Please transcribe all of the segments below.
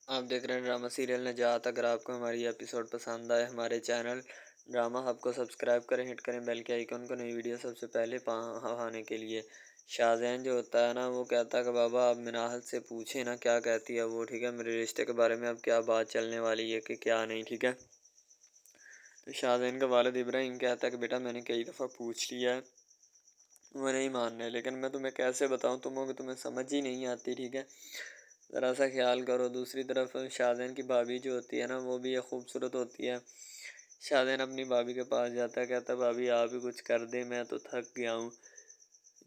آپ دیکھ رہے ہیں ڈرامہ سیریل نجات۔ اگر آپ کو ہماری ایپیسوڈ پسند آئے ہمارے چینل ڈرامہ ہب کو سبسکرائب کریں، ہٹ کریں بیل کے آئیکن کو، نئی ویڈیو سب سے پہلے پانے کے لیے۔ شاہزین جو ہوتا ہے نا، وہ کہتا ہے کہ بابا آپ مناحل سے پوچھیں نا کیا کہتی ہے وہ، ٹھیک ہے، میرے رشتے کے بارے میں اب کیا بات چلنے والی ہے کہ کیا نہیں، ٹھیک ہے۔ تو شاہزین کا والد ابراہیم کہتا ہے کہ بیٹا میں نے کئی دفعہ پوچھ لیا ہے، وہ نہیں مان رہے، لیکن میں تمہیں کیسے بتاؤں، تمہیں سمجھ ہی نہیں آتی، ٹھیک ہے، ذرا سا خیال کرو۔ دوسری طرف شاہزین کی بھابھی جو ہوتی ہے نا، وہ بھی ایک خوبصورت ہوتی ہے۔ شاہزین اپنی بھابھی کے پاس جاتا ہے، کہتا ہے بھابھی آپ ہی کچھ کر دیں، میں تو تھک گیا ہوں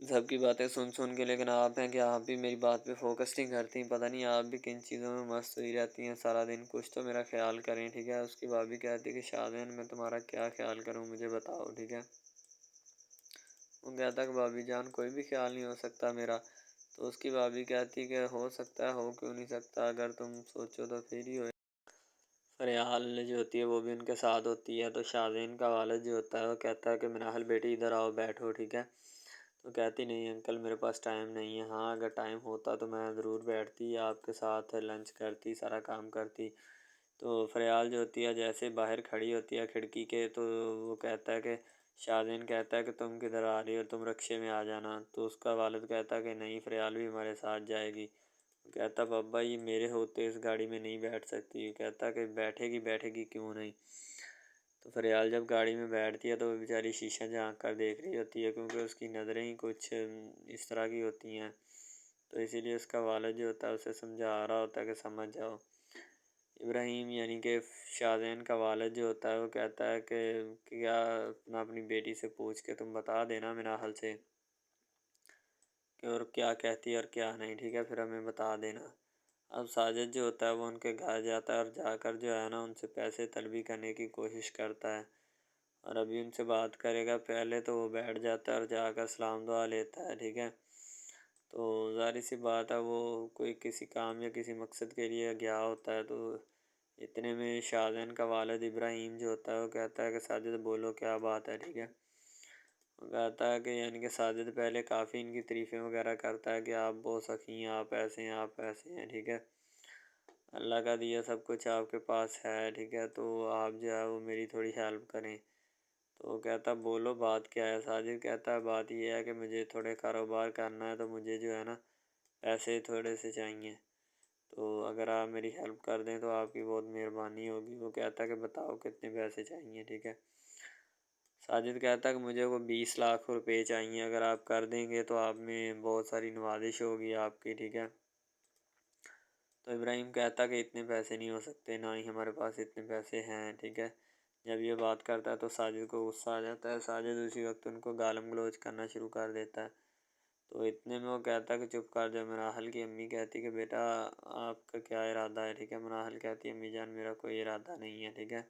سب کی باتیں سن سن کے، لیکن آپ ہیں کہ آپ بھی میری بات پہ فوکس نہیں کرتی، پتہ نہیں آپ بھی کن چیزوں میں مست ہوئی رہتی ہیں سارا دن، کچھ تو میرا خیال کریں، ٹھیک ہے۔ اس کی بھابھی کہتی ہے کہ شاہزین میں تمہارا کیا خیال کروں، مجھے بتاؤ، ٹھیک ہے۔ وہ کہتا ہے کہ بھابھی جان کوئی بھی خیال نہیں ہو سکتا میرا۔ تو اس کی بھابھی کہتی کہ ہو سکتا ہے، ہو کیوں نہیں سکتا، اگر تم سوچو تو پھر ہی ہوئے۔ فریال جو ہوتی ہے وہ بھی ان کے ساتھ ہوتی ہے۔ تو شاہزین کا والد جو ہوتا ہے وہ کہتا ہے کہ مناحل بیٹی ادھر آؤ بیٹھو، ٹھیک ہے۔ تو کہتی نہیں انکل میرے پاس ٹائم نہیں ہے، ہاں اگر ٹائم ہوتا تو میں ضرور بیٹھتی، آپ کے ساتھ لنچ کرتی، سارا کام کرتی۔ تو فریال جو ہوتی ہے جیسے باہر کھڑی ہوتی ہے کھڑکی کے، تو وہ کہتا ہے کہ شاہزین کہتا ہے کہ تم کدھر آ رہی ہو، تم رکشے میں آ جانا۔ تو اس کا والد کہتا ہے کہ نہیں فریال بھی ہمارے ساتھ جائے گی۔ کہتا بابا یہ میرے ہوتے اس گاڑی میں نہیں بیٹھ سکتی، کہتا کہ بیٹھے گی کیوں نہیں۔ تو فریال جب گاڑی میں بیٹھتی ہے تو وہ بیچاری شیشہ جھانک کر دیکھ رہی ہوتی ہے، کیونکہ اس کی نظریں ہی کچھ اس طرح کی ہوتی ہیں، تو اسی لیے اس کا والد جو ہوتا ہے اسے سمجھا رہا ہوتا ہے کہ سمجھ جاؤ۔ ابراہیم یعنی کہ شاہزین کا والد جو ہوتا ہے وہ کہتا ہے کہ کیا اپنی بیٹی سے پوچھ کے تم بتا دینا مناحل سے کہ اور کیا کہتی ہے اور کیا نہیں، ٹھیک ہے، پھر ہمیں بتا دینا۔ اب ساجد جو ہوتا ہے وہ ان کے گھر جاتا ہے اور جا کر جو ہے نا ان سے پیسے طلبی کرنے کی کوشش کرتا ہے، اور ابھی ان سے بات کرے گا پہلے تو وہ بیٹھ جاتا ہے اور جا کر سلام دعا لیتا ہے، ٹھیک ہے۔ تو ظاہر سی بات ہے وہ کوئی کسی کام یا کسی مقصد کے لیے گیا ہوتا ہے، تو اتنے میں شاہزین کا والد ابراہیم جو ہوتا ہے وہ کہتا ہے کہ ساجد بولو کیا بات ہے، ٹھیک ہے۔ وہ کہتا ہے کہ یعنی کہ ساجد پہلے کافی ان کی تعریفیں وغیرہ کرتا ہے کہ آپ بہت سخی ہیں، آپ ایسے ہیں، آپ ایسے ہیں، ٹھیک ہے، اللہ کا دیا سب کچھ آپ کے پاس ہے، ٹھیک ہے، تو آپ جو ہے وہ میری تھوڑی ہیلپ کریں۔ تو وہ کہتا بولو بات کیا ہے۔ ساجد کہتا ہے بات یہ ہے کہ مجھے تھوڑے کاروبار کرنا ہے، تو مجھے جو ہے نا پیسے تھوڑے سے چاہیے، تو اگر آپ میری ہیلپ کر دیں تو آپ کی بہت مہربانی ہوگی۔ وہ کہتا ہے کہ بتاؤ کتنے پیسے چاہیے، ٹھیک ہے۔ ساجد کہتا ہے کہ مجھے وہ 20 لاکھ روپے چاہیے، اگر آپ کر دیں گے تو آپ میں بہت ساری نوازش ہوگی آپ کی، ٹھیک ہے۔ تو ابراہیم کہتا ہے کہ اتنے پیسے نہیں ہو سکتے، نہ ہی ہمارے پاس اتنے پیسے ہیں، ٹھیک ہے۔ جب یہ بات کرتا ہے تو ساجد کو غصہ آ جاتا ہے، ساجد اسی وقت ان کو گالم گلوچ کرنا شروع کر دیتا ہے۔ تو اتنے میں وہ کہتا ہے کہ چپ کر جاؤ۔ مناحل کی امی کہتی کہ بیٹا آپ کا کیا ارادہ ہے، ٹھیک ہے۔ مناحل کہتی ہے امی جان میرا کوئی ارادہ نہیں ہے، ٹھیک ہے۔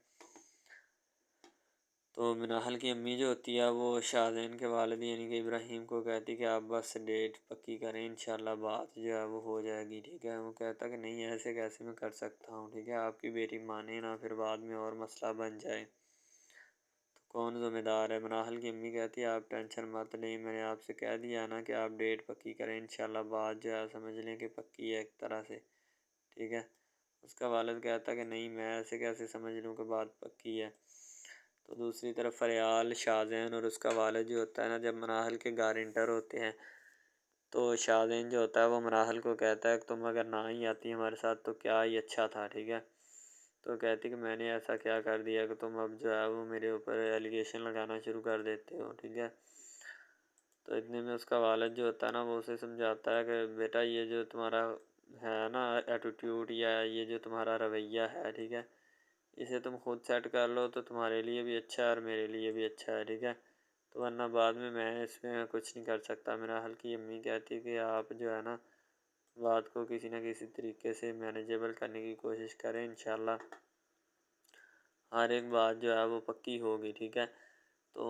تو مناحل کی امی جو ہوتی ہے وہ شاہزین کے والد یعنی کہ ابراہیم کو کہتی کہ آپ بس ڈیٹ پکی کریں، انشاءاللہ بات جو ہے وہ ہو جائے گی، ٹھیک ہے۔ وہ کہتا کہ نہیں ایسے کیسے میں کر سکتا ہوں، ٹھیک ہے، آپ کی بیٹی مانے نہ پھر بعد میں اور مسئلہ بن جائے تو کون ذمہ دار ہے۔ مناحل کی امی کہتی ہے آپ ٹینشن مت لیں، میں نے آپ سے کہہ دیا نا کہ آپ ڈیٹ پکی کریں، انشاءاللہ بات جو ہے سمجھ لیں کہ پکی ہے ایک طرح سے، ٹھیک ہے۔ اس کا والد کہتا کہ نہیں میں ایسے کیسے سمجھ لوں کہ بات پکی ہے۔ تو دوسری طرف فریال، شاہزین اور اس کا والد جو ہوتا ہے نا، جب مناحل کے گھر انٹر ہوتے ہیں تو شاہزین جو ہوتا ہے وہ مناحل کو کہتا ہے کہ تم اگر نہ ہی آتی ہمارے ساتھ تو کیا ہی اچھا تھا، ٹھیک ہے۔ تو کہتی کہ میں نے ایسا کیا کر دیا کہ تم اب جو ہے وہ میرے اوپر ایلیگیشن لگانا شروع کر دیتے ہو، ٹھیک ہے۔ تو اتنے میں اس کا والد جو ہوتا ہے نا وہ اسے سمجھاتا ہے کہ بیٹا یہ جو تمہارا ہے نا ایٹیٹیوڈ یا یہ جو تمہارا رویہ ہے، ٹھیک ہے، اسے تم خود سیٹ کر لو تو تمہارے لیے بھی اچھا ہے اور میرے لیے بھی اچھا ہے، ٹھیک ہے، تو ورنہ بعد میں اس میں کچھ نہیں کر سکتا۔ مناحل کی امی کہتی کہ آپ جو ہے نا بات کو کسی نہ کسی طریقے سے مینیجیبل کرنے کی کوشش کریں، انشاءاللہ ہر ایک بات جو ہے وہ پکی ہوگی، ٹھیک ہے۔ تو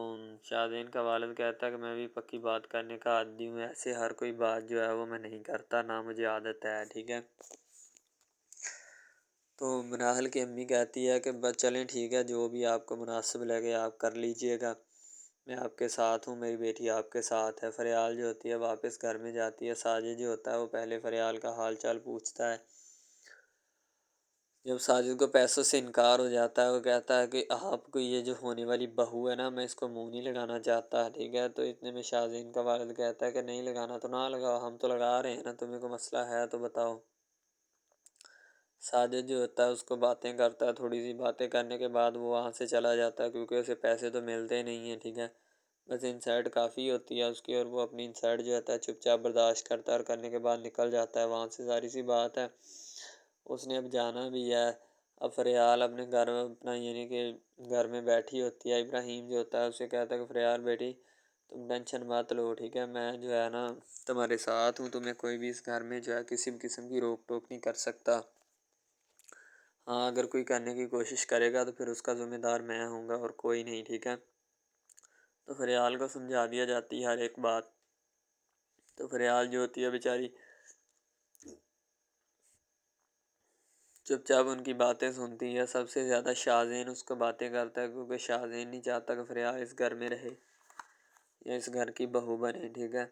شاہزین کا والد کہتا ہے کہ میں بھی پکی بات کرنے کا عادی ہوں، ایسے ہر کوئی بات جو ہے وہ میں نہیں کرتا، نہ مجھے عادت ہے، ٹھیک ہے۔ تو مناحل کی امی کہتی ہے کہ بس چلیں ٹھیک ہے، جو بھی آپ کو مناسب لگے آپ کر لیجئے گا، میں آپ کے ساتھ ہوں، میری بیٹی آپ کے ساتھ ہے۔ فریال جو ہوتی ہے واپس گھر میں جاتی ہے، ساجد جو ہوتا ہے وہ پہلے فریال کا حال چال پوچھتا ہے جب ساجد کو پیسوں سے انکار ہو جاتا ہے، وہ کہتا ہے کہ آپ کو یہ جو ہونے والی بہو ہے نا، میں اس کو منہ نہیں لگانا چاہتا، ٹھیک ہے۔ تو اتنے میں شازین کا والد کہتا ہے کہ نہیں لگانا تو نہ لگاؤ، ہم تو لگا رہے ہیں نا، تمہیں کوئی مسئلہ ہے تو بتاؤ۔ ساجد جو ہوتا ہے اس کو باتیں کرتا ہے، تھوڑی سی باتیں کرنے کے بعد وہ وہاں سے چلا جاتا ہے، کیونکہ اسے پیسے تو ملتے نہیں ہیں، ٹھیک ہے۔ بس انسائٹ کافی ہوتی ہے اس کی، اور وہ اپنی انسائٹ جو ہوتا ہے چپ چاپ برداشت کرتا ہے، اور کرنے کے بعد نکل جاتا ہے وہاں سے۔ ساری سی بات ہے، اس نے اب جانا بھی ہے۔ اب فریال اپنے گھر میں اپنا یعنی کہ گھر میں بیٹھی ہوتی ہے، ابراہیم جو ہوتا ہے اسے کہتا ہے کہ فریال بیٹی تم ٹینشن مت لو، ٹھیک ہے، میں جو ہے نا تمہارے ساتھ ہوں، تمہیں کوئی بھی اس گھر میں جو ہے کسی بھی قسم کی روک ٹوک نہیں کر سکتا۔ ہاں اگر کوئی کرنے کی کوشش کرے گا تو پھر اس کا ذمہ دار میں ہوں گا اور کوئی نہیں، ٹھیک ہے۔ تو فریال کو سمجھا دیا جاتی ہے ہر ایک بات۔ تو فریال جو ہوتی ہے بیچاری چپ چاپ ان کی باتیں سنتی ہے۔ سب سے زیادہ شازین اس کو باتیں کرتا ہے، کیونکہ شازین نہیں چاہتا کہ فریال اس گھر میں رہے یا اس گھر کی بہو بنے، ٹھیک ہے۔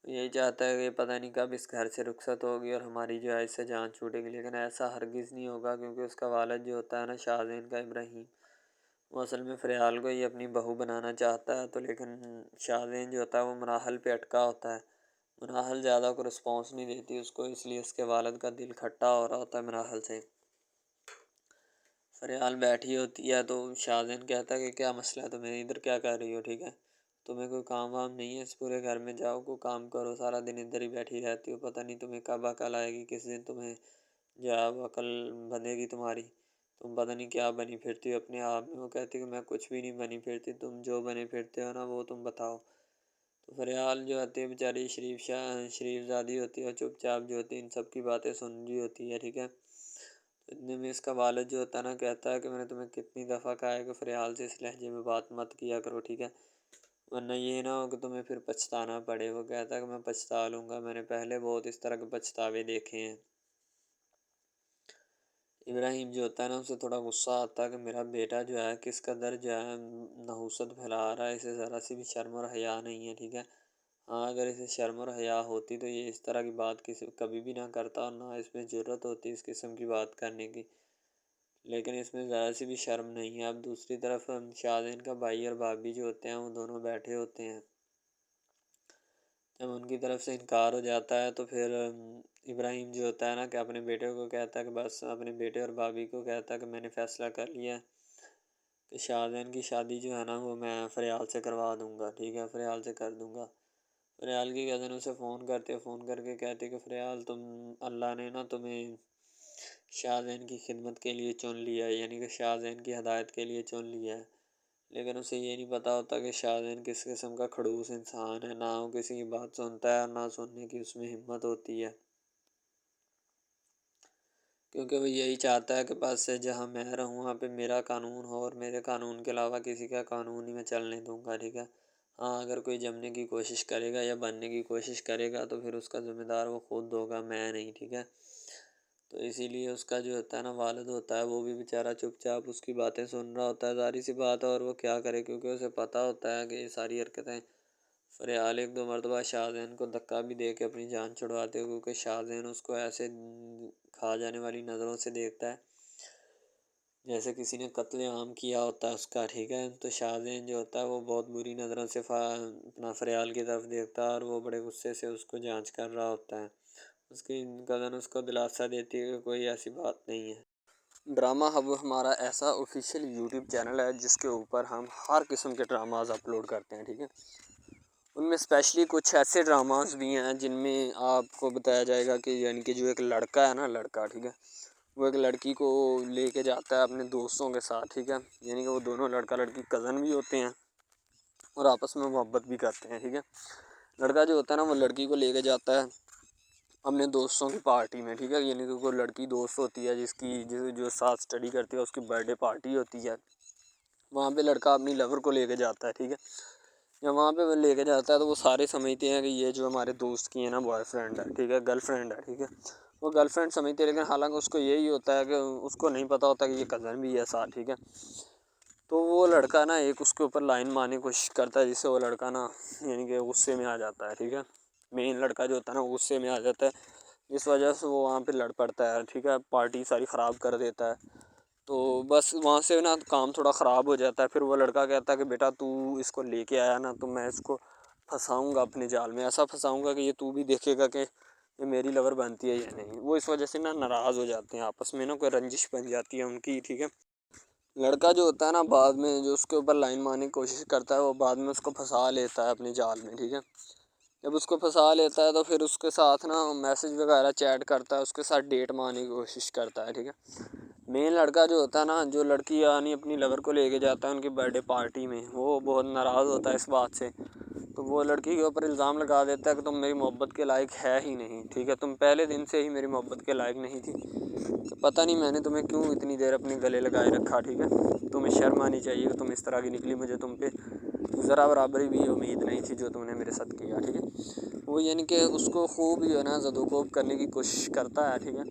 یہی چاہتا ہے کہ پتہ نہیں کب اس گھر سے رخصت ہوگی اور ہماری جو ہے اس سے جان چھوٹے گی، لیکن ایسا ہرگز نہیں ہوگا، کیونکہ اس کا والد جو ہوتا ہے نا شازین کا ابراہیم، وہ اصل میں فریال کو ہی اپنی بہو بنانا چاہتا ہے۔ تو لیکن شازین جو ہوتا ہے وہ مراحل پہ اٹکا ہوتا ہے، مراحل زیادہ کو رسپانس نہیں دیتی اس کو، اس لیے اس کے والد کا دل کھٹا ہو رہا ہوتا ہے مراحل سے۔ فریال بیٹھی ہوتی ہے تو شازین کہتا ہے کہ کیا مسئلہ ہے تمہیں، ادھر کیا کر رہی ہو، ٹھیک ہے، تمہیں کوئی کام وام نہیں ہے اس پورے گھر میں، جاؤ کوئی کام کرو، سارا دن ادھر ہی بیٹھی رہتی ہو، پتہ نہیں تمہیں کب عقل آئے گی، کس دن تمہیں جب عقل بنے گی تمہاری، تم پتہ نہیں کیا بنی پھرتی ہو اپنے آپ میں۔ وہ کہتی کہ میں کچھ بھی نہیں بنی پھرتی، تم جو بنے پھرتے ہو نا وہ تم بتاؤ۔ تو فریال جو ہوتی ہے بیچاری شریف زادی ہوتی ہے، اور چپ چاپ جو ہوتی ہے ان سب کی باتیں سن رہی ہوتی ہے، ٹھیک ہے۔ اتنے میں اس کا والد جو ہوتا ہے نا کہتا ہے کہ میں نے تمہیں کتنی دفعہ کہا ہے کہ فریال سے اس لہجے میں بات مت کیا کرو، ٹھیک ہے، ورنہ یہ نہ ہو کہ تمہیں پھر پچھتانا پڑے۔ وہ کہتا ہے کہ میں پچھتا لوں گا، میں نے پہلے بہت اس طرح کے پچھتاوے دیکھے ہیں۔ ابراہیم جو ہوتا ہے نا اسے تھوڑا غصہ آتا ہے کہ میرا بیٹا جو ہے کس قدر جو ہے نحوست پھیلا رہا ہے، اسے ذرا سی بھی شرم اور حیا نہیں ہے، ٹھیک ہے۔ ہاں اگر اسے شرم اور حیا ہوتی تو یہ اس طرح کی بات کبھی بھی نہ کرتا، اور نہ اس میں جرأت ہوتی اس قسم کی بات کرنے کی، لیکن اس میں ذرا سی بھی شرم نہیں ہے۔ اب دوسری طرف شازین کا بھائی اور بھابھی جو ہوتے ہیں وہ دونوں بیٹھے ہوتے ہیں۔ جب ان کی طرف سے انکار ہو جاتا ہے تو پھر ابراہیم جو ہوتا ہے نا کہ اپنے بیٹے کو کہتا ہے کہ بس، اپنے بیٹے اور بھابھی کو کہتا ہے کہ میں نے فیصلہ کر لیا ہے کہ شازین کی شادی جو ہے نا وہ میں فریال سے کروا دوں گا، ٹھیک ہے، فریال سے کر دوں گا۔ فریال کی کزن اسے فون کر کے کہتے کہ فریال اللہ نے نا تمہیں شازین کی خدمت کے لیے چن لیا ہے، یعنی کہ شازین کی ہدایت کے لیے چن لیا ہے، لیکن اسے یہ نہیں پتہ ہوتا کہ شازین کس قسم کا کھڑوس انسان ہے، نہ وہ کسی کی بات سنتا ہے اور نہ سننے کی اس میں ہمت ہوتی ہے، کیونکہ وہ یہی چاہتا ہے کہ بس جہاں میں رہوں وہاں پہ میرا قانون ہو، اور میرے قانون کے علاوہ کسی کا قانون ہی میں چلنے دوں گا، ٹھیک ہے۔ ہاں اگر کوئی جمنے کی کوشش کرے گا یا بننے کی کوشش کرے گا تو پھر اس کا ذمہ دار وہ خود ہوگا، میں نہیں، ٹھیک ہے۔ تو اسی لیے اس کا جو ہوتا ہے نا والد ہوتا ہے وہ بھی بیچارہ چپ چاپ اس کی باتیں سن رہا ہوتا ہے، ظاہر سی بات ہے، اور وہ کیا کرے، کیونکہ اسے پتہ ہوتا ہے کہ یہ ساری حرکتیں فریال ایک دو مرتبہ شازین کو دھکا بھی دے کے اپنی جان چھڑواتے ہو، کیونکہ شازین اس کو ایسے کھا جانے والی نظروں سے دیکھتا ہے جیسے کسی نے قتل عام کیا ہوتا ہے اس کا، ٹھیک ہے۔ تو شازین جو ہوتا ہے وہ بہت بری نظروں سے اپنا فریال کی طرف دیکھتا ہے، اور وہ بڑے غصے سے اس کو جانچ کر رہا ہوتا ہے۔ اس کی کزن اس کو دلاسا دیتی ہے کہ کوئی ایسی بات نہیں ہے۔ ڈرامہ ہب ہمارا ایسا آفیشیل یوٹیوب چینل ہے جس کے اوپر ہم ہر قسم کے ڈراماز اپلوڈ کرتے ہیں، ٹھیک ہے۔ ان میں اسپیشلی کچھ ایسے ڈراماز بھی ہیں جن میں آپ کو بتایا جائے گا کہ یعنی کہ جو ایک لڑکا ہے نا، لڑکا، ٹھیک ہے، وہ ایک لڑکی کو لے کے جاتا ہے اپنے دوستوں کے ساتھ، ٹھیک ہے، یعنی کہ وہ دونوں لڑکا لڑکی کزن بھی ہوتے ہیں اور آپس میں محبت بھی کرتے ہیں، ٹھیک ہے۔ لڑکا جو ہوتا ہے نا وہ لڑکی کو لے کے جاتا ہے اپنے دوستوں کی پارٹی میں، ٹھیک ہے، یعنی کہ کوئی لڑکی دوست ہوتی ہے جو ساتھ اسٹڈی کرتی ہے، اس کی برتھ ڈے پارٹی ہوتی ہے، وہاں پہ لڑکا اپنی لور کو لے کے جاتا ہے، ٹھیک ہے۔ جب وہاں پہ وہ لے کے جاتا ہے تو وہ سارے سمجھتے ہیں کہ یہ جو ہمارے دوست کی ہے نا بوائے فرینڈ ہے، ٹھیک ہے، گرل فرینڈ ہے، ٹھیک ہے، وہ گرل فرینڈ سمجھتے ہیں، لیکن حالانکہ اس کو یہی ہوتا ہے کہ اس کو نہیں پتہ ہوتا کہ یہ کزن بھی ہے ساتھ، ٹھیک ہے۔ تو وہ لڑکا نا ایک اس کے اوپر لائن مارنے کی کوشش کرتا ہے، جس سے وہ لڑکا نا یعنی کہ غصے میں آ جاتا ہے، ٹھیک ہے، مین لڑکا جو ہوتا ہے نا وہ غصے میں آ جاتا ہے، جس وجہ سے وہ وہاں پہ لڑ پڑتا ہے، ٹھیک ہے، پارٹی ساری خراب کر دیتا ہے۔ تو بس وہاں سے نا کام تھوڑا خراب ہو جاتا ہے، پھر وہ لڑکا کہتا ہے کہ بیٹا تو اس کو لے کے آیا نا تو میں اس کو پھنساؤں گا اپنے جال میں، ایسا پھنساؤں گا کہ یہ تو بھی دیکھے گا کہ یہ میری لور بنتی ہے یا نہیں۔ وہ اس وجہ سے نا ناراض ہو جاتے ہیں آپس میں، نا کوئی رنجش بن جاتی ہے ان کی، ٹھیک ہے۔ لڑکا جو ہوتا ہے نا بعد میں جو اس کے اوپر لائن مارنے کی کوشش کرتا ہے، وہ بعد میں اس کو پھنسا لیتا ہے اپنے جال میں، ٹھیک ہے۔ جب اس کو پھنسا لیتا ہے تو پھر اس کے ساتھ نا میسج وغیرہ چیٹ کرتا ہے، اس کے ساتھ ڈیٹ مارنے کی کوشش کرتا ہے، ٹھیک ہے۔ مین لڑکا جو ہوتا ہے نا، جو لڑکی یعنی اپنی لور کو لے کے جاتا ہے ان کی برتھ ڈے پارٹی میں، وہ بہت ناراض ہوتا ہے اس بات سے، تو وہ لڑکی کے اوپر الزام لگا دیتا ہے کہ تم میری محبت کے لائق ہے ہی نہیں، ٹھیک ہے، تم پہلے دن سے ہی میری محبت کے لائق نہیں تھی، تو پتہ نہیں میں نے تمہیں کیوں اتنی دیر اپنے گلے لگائے رکھا، ٹھیک ہے، تمہیں شرم آنی چاہیے کہ تم اس طرح کی نکلی، مجھے تم پہ ذرا برابری بھی امید نہیں تھی جو تم نے میرے ساتھ کیا، ٹھیک ہے۔ وہ یعنی کہ اس کو خوب جو ہے نا زد و کوب کرنے کی کوشش کرتا ہے، ٹھیک ہے،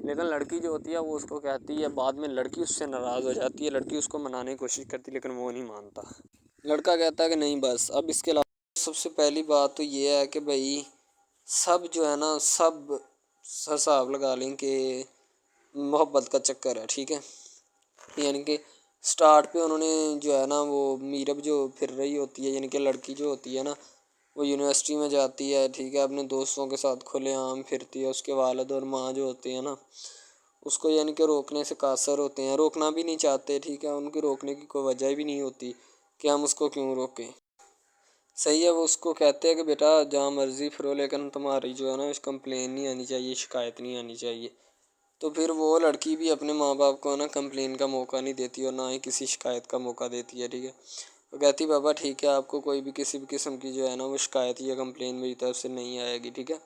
لیکن لڑکی جو ہوتی ہے وہ اس کو کہتی ہے، بعد میں لڑکی اس سے ناراض ہو جاتی ہے، لڑکی اس کو منانے کی کوشش کرتی ہے لیکن وہ نہیں مانتا۔ لڑکا کہتا ہے کہ نہیں بس اب اس کے علاوہ سب سے پہلی بات تو یہ ہے کہ بھائی سب جو ہے نا سب حساب لگا لیں کہ محبت کا چکر ہے، ٹھیک ہے، یعنی کہ سٹارٹ پہ انہوں نے جو ہے نا وہ میرب جو پھر رہی ہوتی ہے، یعنی کہ لڑکی جو ہوتی ہے نا وہ یونیورسٹی میں جاتی ہے، ٹھیک ہے، اپنے دوستوں کے ساتھ کھلے عام پھرتی ہے، اس کے والد اور ماں جو ہوتے ہیں نا اس کو یعنی کہ روکنے سے قاصر ہوتے ہیں، روکنا بھی نہیں چاہتے، ٹھیک ہے، ان کی روکنے کی کوئی وجہ بھی نہیں ہوتی کہ ہم اس کو کیوں روکیں، صحیح ہے۔ وہ اس کو کہتے ہیں کہ بیٹا جہاں مرضی پھرو لیکن تمہاری جو ہے نا اس کمپلین نہیں آنی چاہیے، شکایت نہیں آنی چاہیے، تو پھر وہ لڑکی بھی اپنے ماں باپ کو نا کمپلین کا موقع نہیں دیتی اور نہ ہی کسی شکایت کا موقع دیتی ہے، ٹھیک ہے، وہ کہتی بابا ٹھیک ہے آپ کو کوئی بھی کسی بھی قسم کی جو ہے نا وہ شکایت یا کمپلین میری طرف سے نہیں آئے گی، ٹھیک ہے،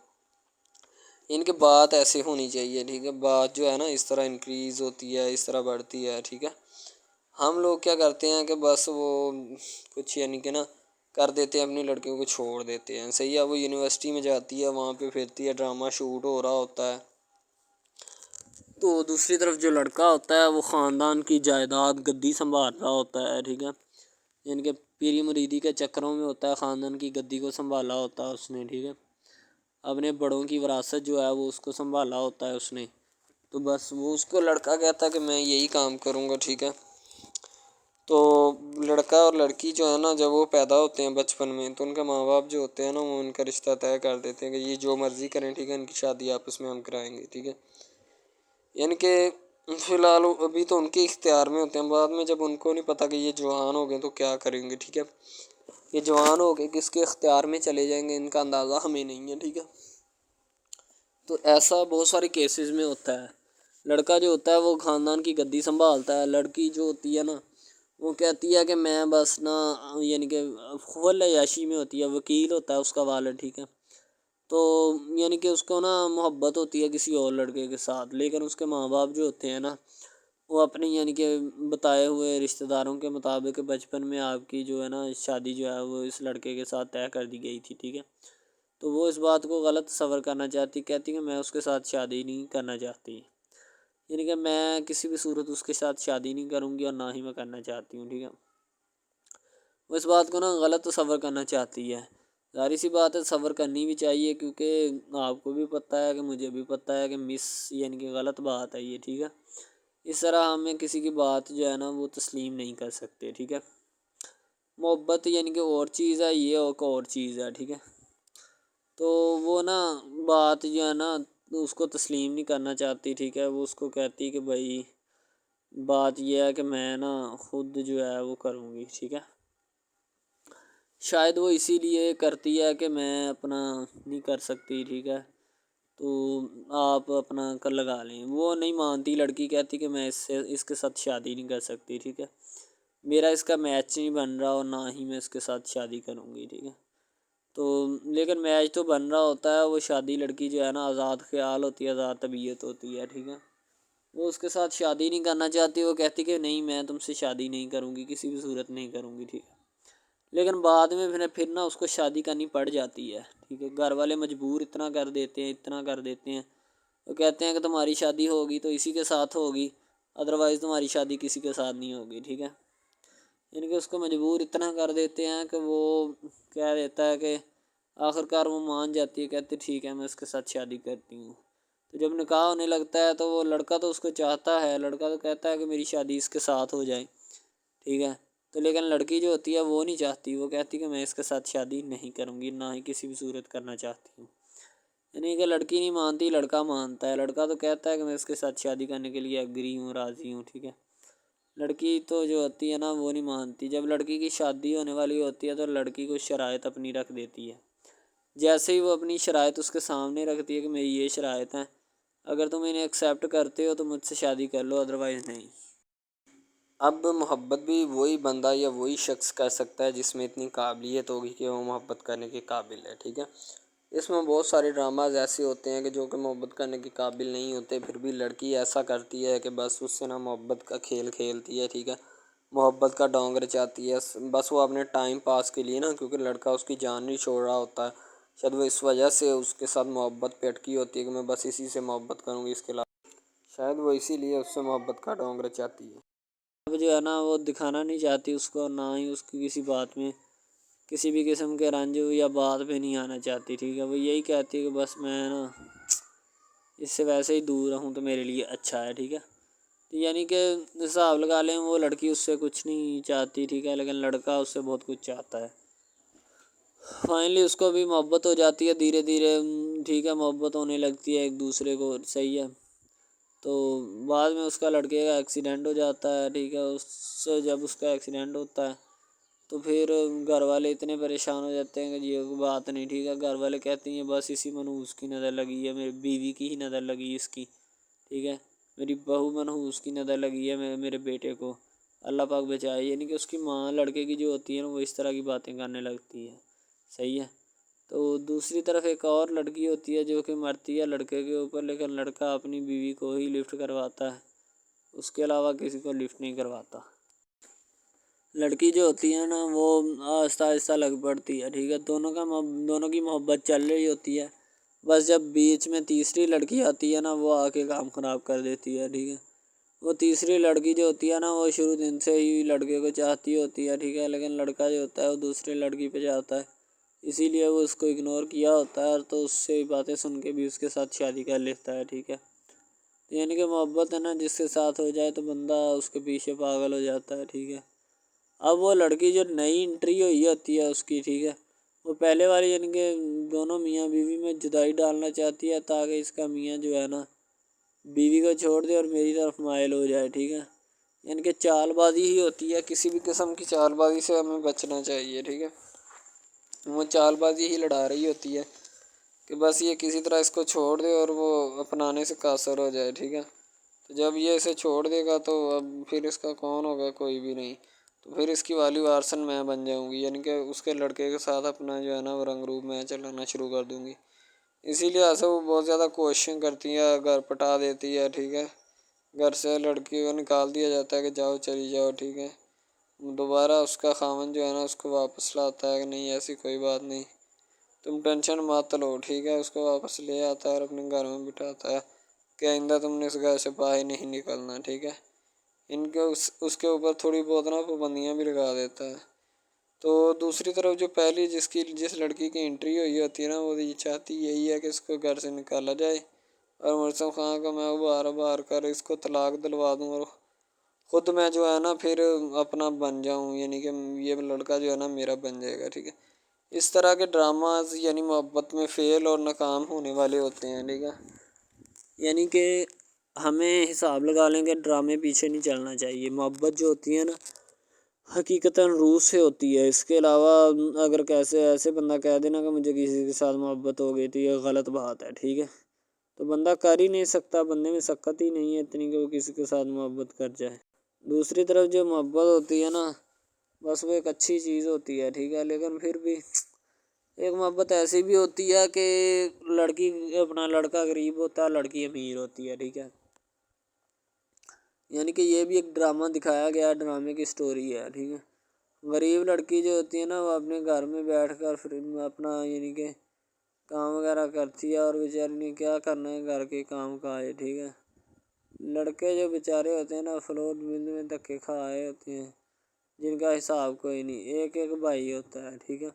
ان کی بات ایسے ہونی چاہیے، ٹھیک ہے، بات جو ہے نا اس طرح انکریز ہوتی ہے، اس طرح بڑھتی ہے، ٹھیک ہے۔ ہم لوگ کیا کرتے ہیں کہ بس وہ کچھ یعنی کہ نا کر دیتے ہیں، اپنی لڑکیوں کو چھوڑ دیتے ہیں، صحیح ہے، وہ یونیورسٹی میں جاتی ہے، وہاں پہ پھرتی ہے، ڈرامہ شوٹ ہو رہا ہوتا ہے، تو دوسری طرف جو لڑکا ہوتا ہے وہ خاندان کی جائیداد گدی سنبھال رہا ہوتا ہے، ٹھیک ہے، یعنی کہ پیری مریدی کے چکروں میں ہوتا ہے، خاندان کی گدی کو سنبھالا ہوتا ہے اس نے، ٹھیک ہے، اپنے بڑوں کی وراثت جو ہے وہ اس کو سنبھالا ہوتا ہے اس نے، تو بس وہ اس کو لڑکا کہتا ہے کہ میں یہی کام کروں گا، ٹھیک ہے۔ تو لڑکا اور لڑکی جو ہے نا جب وہ پیدا ہوتے ہیں بچپن میں تو ان کے ماں باپ جو ہوتے ہیں نا وہ ان کا رشتہ طے کر دیتے ہیں کہ یہ جو مرضی کریں، ٹھیک ہے، ان کی شادی آپس میں ہم کرائیں گے، ٹھیک ہے، یعنی کہ فی الحال ابھی تو ان کے اختیار میں ہوتے ہیں، بعد میں جب ان کو نہیں پتہ کہ یہ جوان ہو گئے تو کیا کریں گے، ٹھیک ہے، یہ جوان ہو کے کس کے اختیار میں چلے جائیں گے ان کا اندازہ ہمیں نہیں ہے، ٹھیک ہے، تو ایسا بہت سارے کیسز میں ہوتا ہے۔ لڑکا جو ہوتا ہے وہ خاندان کی گدی سنبھالتا ہے، لڑکی جو ہوتی ہے نا وہ کہتی ہے کہ میں بس نا یعنی کہ فل عیاشی میں ہوتی ہے، وکیل ہوتا ہے اس کا والد، ٹھیک ہے، تو یعنی کہ اس کو نا محبت ہوتی ہے کسی اور لڑکے کے ساتھ، لیکن اس کے ماں باپ جو ہوتے ہیں نا وہ اپنی یعنی کہ بتائے ہوئے رشتہ داروں کے مطابق بچپن میں آپ کی جو ہے نا شادی جو ہے وہ اس لڑکے کے ساتھ طے کر دی گئی تھی، ٹھیک ہے، تو وہ اس بات کو غلط تصور کرنا چاہتی، کہتی کہ میں اس کے ساتھ شادی نہیں کرنا چاہتی، یعنی کہ میں کسی بھی صورت اس کے ساتھ شادی نہیں کروں گی اور نہ ہی میں کرنا چاہتی ہوں، ٹھیک ہے، وہ اس بات کو نا غلط تصور کرنا چاہتی ہے، ظاہر سی بات ہے صبر کرنی بھی چاہیے کیونکہ آپ کو بھی پتہ ہے کہ مجھے بھی پتہ ہے کہ یعنی کہ غلط بات ہے یہ، ٹھیک ہے، اس طرح ہمیں کسی کی بات جو ہے نا وہ تسلیم نہیں کر سکتے، ٹھیک ہے، محبت یعنی کہ اور چیز ہے، یہ اور چیز ہے، ٹھیک ہے، تو وہ نا بات جو ہے نا اس کو تسلیم نہیں کرنا چاہتی، ٹھیک ہے، وہ اس کو کہتی کہ بھائی بات یہ ہے کہ میں نا خود جو ہے وہ کروں گی، ٹھیک ہے، شاید وہ اسی لیے کرتی ہے کہ میں اپنا نہیں کر سکتی، ٹھیک ہے، تو آپ اپنا کر لگا لیں، وہ نہیں مانتی، لڑکی کہتی کہ میں اس کے ساتھ شادی نہیں کر سکتی، ٹھیک ہے، میرا اس کا میچ نہیں بن رہا اور نہ ہی میں اس کے ساتھ شادی کروں گی، ٹھیک ہے، تو لیکن میچ تو بن رہا ہوتا ہے، وہ شادی لڑکی جو ہے نا آزاد خیال ہوتی ہے، آزاد طبیعت ہوتی ہے، ٹھیک ہے، وہ اس کے ساتھ شادی نہیں کرنا چاہتی، وہ کہتی کہ نہیں میں تم سے شادی نہیں کروں گی، کسی بھی صورت نہیں کروں گی، ٹھیک ہے، لیکن بعد میں پھر نا اس کو شادی کرنی پڑ جاتی ہے، ٹھیک ہے، گھر والے مجبور اتنا کر دیتے ہیں، وہ کہتے ہیں کہ تمہاری شادی ہوگی تو اسی کے ساتھ ہوگی، ادروائز تمہاری شادی کسی کے ساتھ نہیں ہوگی، ٹھیک ہے، یعنی کہ اس کو مجبور اتنا کر دیتے ہیں کہ وہ کہہ دیتا ہے کہ آخر کار وہ مان جاتی ہے، کہتے ٹھیک ہے میں اس کے ساتھ شادی کرتی ہوں، تو جب نکاح ہونے لگتا ہے تو وہ لڑکا تو اس کو چاہتا ہے، لڑکا تو کہتا ہے کہ میری شادی اس کے ساتھ ہو جائے، ٹھیک ہے، تو لیکن لڑکی جو ہوتی ہے وہ نہیں چاہتی، وہ کہتی کہ میں اس کے ساتھ شادی نہیں کروں گی، نہ ہی کسی بھی صورت کرنا چاہتی ہوں۔ یعنی کہ لڑکی نہیں مانتی، لڑکا مانتا ہے، لڑکا تو کہتا ہے کہ میں اس کے ساتھ شادی کرنے کے لیے ایگری ہوں، راضی ہوں، ٹھیک ہے۔ لڑکی تو جو ہوتی ہے نا وہ نہیں مانتی، جب لڑکی کی شادی ہونے والی ہوتی ہے تو لڑکی کو شرائط اپنی رکھ دیتی ہے، جیسے ہی وہ اپنی شرائط اس کے سامنے رکھتی ہے کہ میری یہ شرائط ہیں، اگر تم انہیں ایکسیپٹ کرتے ہو تو مجھ سے شادی کر لو، ادروائز نہیں۔ اب محبت بھی وہی بندہ یا وہی شخص کر سکتا ہے جس میں اتنی قابلیت ہوگی کہ وہ محبت کرنے کے قابل ہے، ٹھیک ہے۔ اس میں بہت سارے ڈراماز ایسے ہوتے ہیں کہ جو کہ محبت کرنے کے قابل نہیں ہوتے، پھر بھی لڑکی ایسا کرتی ہے کہ بس اس سے نا محبت کا کھیل کھیلتی ہے، ٹھیک ہے، محبت کا ڈونگ رچاتی ہے، بس وہ اپنے ٹائم پاس کے لیے نا، کیونکہ لڑکا اس کی جان نہیں چھوڑ رہا ہوتا ہے، شاید وہ اس وجہ سے اس کے ساتھ محبت پہ اٹکی ہوتی ہے کہ میں بس اسی سے محبت کروں گی، اس کے علاوہ شاید وہ اسی لیے اس سے محبت کا ڈونگ رچاتی ہے۔ اب جو ہے نا وہ دکھانا نہیں چاہتی اس کو، نہ ہی اس کی کسی بات میں کسی بھی قسم کے رنج یا بات پہ نہیں آنا چاہتی، ٹھیک ہے، وہ یہی کہتی ہے کہ بس میں نا اس سے ویسے ہی دور رہوں تو میرے لیے اچھا ہے، ٹھیک ہے۔ یعنی کہ حساب لگا لیں وہ لڑکی اس سے کچھ نہیں چاہتی، ٹھیک ہے، لیکن لڑکا اس سے بہت کچھ چاہتا ہے۔ فائنلی اس کو بھی محبت ہو جاتی ہے دھیرے دھیرے، ٹھیک ہے، محبت ہونے لگتی ہے ایک دوسرے کو، صحیح ہے۔ تو بعد میں اس کا لڑکے کا ایکسیڈنٹ ہو جاتا ہے، ٹھیک ہے، اس سے جب اس کا ایکسیڈنٹ ہوتا ہے تو پھر گھر والے اتنے پریشان ہو جاتے ہیں کہ یہ بات نہیں، ٹھیک ہے، گھر والے کہتے ہیں بس اسی منحوس کی نظر لگی ہے، میری بیوی کی ہی نظر لگی اس کی، ٹھیک ہے، میری بہو منحوس کی نظر لگی ہے میرے بیٹے کو، اللہ پاک بچائے۔ یعنی کہ اس کی ماں لڑکے کی جو ہوتی ہے نا وہ اس طرح کی باتیں کرنے لگتی ہے، صحیح ہے۔ تو دوسری طرف ایک اور لڑکی ہوتی ہے جو کہ مرتی ہے لڑکے کے اوپر، لیکن لڑکا اپنی بیوی کو ہی لفٹ کرواتا ہے، اس کے علاوہ کسی کو لفٹ نہیں کرواتا۔ لڑکی جو ہوتی ہے نا وہ آہستہ آہستہ لگ پڑتی ہے، ٹھیک ہے، دونوں کی محبت چل رہی ہوتی ہے، بس جب بیچ میں تیسری لڑکی آتی ہے نا وہ آ کے کام خراب کر دیتی ہے، ٹھیک ہے۔ وہ تیسری لڑکی جو ہوتی ہے نا وہ شروع دن سے ہی لڑکے کو چاہتی ہوتی ہے، ٹھیک ہے، لیکن لڑکا جو ہوتا ہے وہ دوسری لڑکی پہ جاتا ہے، اسی لیے وہ اس کو اگنور کیا ہوتا ہے، تو اس سے باتیں سن کے بھی اس کے ساتھ شادی کر لیتا ہے، ٹھیک ہے۔ یعنی کہ محبت ہے نا جس کے ساتھ ہو جائے تو بندہ اس کے پیچھے پاگل ہو جاتا ہے، ٹھیک ہے۔ اب وہ لڑکی جو نئی انٹری ہوئی ہوتی ہے اس کی، ٹھیک ہے، وہ پہلے والی یعنی کہ دونوں میاں بیوی میں جدائی ڈالنا چاہتی ہے تاکہ اس کا میاں جو ہے نا بیوی کو چھوڑ دے اور میری طرف مائل ہو جائے، ٹھیک ہے۔ یعنی کہ چال بازی ہی ہوتی ہے، کسی بھی قسم کی چال بازی سے ہمیں بچنا چاہیے، ٹھیک ہے۔ وہ چال بازی ہی لڑا رہی ہوتی ہے کہ بس یہ کسی طرح اس کو چھوڑ دے اور وہ اپنانے سے قاصر ہو جائے، ٹھیک ہے۔ تو جب یہ اسے چھوڑ دے گا تو اب پھر اس کا کون ہوگا، کوئی بھی نہیں، تو پھر اس کی والی وارثن میں بن جاؤں گی، یعنی کہ اس کے لڑکے کے ساتھ اپنا جو ہے نا وہ رنگ روپ میں چلانا شروع کر دوں گی۔ اسی لیے ایسا وہ بہت زیادہ کوششیں کرتی ہے، گھر پٹا دیتی ہے، ٹھیک ہے، گھر سے لڑکی کو نکال دیا جاتا ہے کہ جاؤ چلی جاؤ، ٹھیک ہے۔ دوبارہ اس کا خاوند جو ہے نا اس کو واپس لاتا ہے کہ نہیں ایسی کوئی بات نہیں، تم ٹینشن مت لو، ٹھیک ہے، اس کو واپس لے آتا ہے اور اپنے گھر میں بٹھاتا ہے کہ آئندہ تم نے اس گھر سے باہر نہیں نکلنا، ٹھیک ہے۔ ان کے اس کے اوپر تھوڑی بہت نا پابندیاں بھی لگا دیتا ہے۔ تو دوسری طرف جو پہلی جس لڑکی کی انٹری ہوئی ہوتی ہے نا وہ یہ چاہتی یہی ہے کہ اس کو گھر سے نکالا جائے اور مرسم خان کا میں بار کر اس کو طلاق دلوا دوں اور خود میں جو ہے نا پھر اپنا بن جاؤں، یعنی کہ یہ لڑکا جو ہے نا میرا بن جائے گا، ٹھیک ہے۔ اس طرح کے ڈراماز یعنی محبت میں فیل اور ناکام ہونے والے ہوتے ہیں، ٹھیک ہے۔ یعنی کہ ہمیں حساب لگا لیں کہ ڈرامے پیچھے نہیں چلنا چاہیے، محبت جو ہوتی ہے نا حقیقتاً روح سے ہوتی ہے، اس کے علاوہ اگر کیسے ایسے بندہ کہہ دینا کہ مجھے کسی کے ساتھ محبت ہو گئی تھی یہ غلط بات ہے، ٹھیک ہے، تو بندہ کر ہی نہیں سکتا، بندے میں سکت ہی نہیں ہے اتنی کہ وہ کسی کے ساتھ محبت کر جائے۔ دوسری طرف جو محبت ہوتی ہے نا بس وہ ایک اچھی چیز ہوتی ہے، ٹھیک ہے، لیکن پھر بھی ایک محبت ایسی بھی ہوتی ہے کہ لڑکا غریب ہوتا ہے، لڑکی امیر ہوتی ہے، ٹھیک ہے۔ یعنی کہ یہ بھی ایک ڈرامہ دکھایا گیا، ڈرامے کی سٹوری ہے، ٹھیک ہے۔ غریب لڑکی جو ہوتی ہے نا وہ اپنے گھر میں بیٹھ کر پھر اپنا یعنی کہ کام وغیرہ کرتی ہے اور بیچاری نے کیا کرنا ہے گھر کے کام کاج، ٹھیک ہے۔ لڑکے جو بیچارے ہوتے ہیں نا فلور بند میں دھکے کھائے ہوتے ہیں جن کا حساب کوئی نہیں، ایک بھائی ہوتا ہے، ٹھیک ہے۔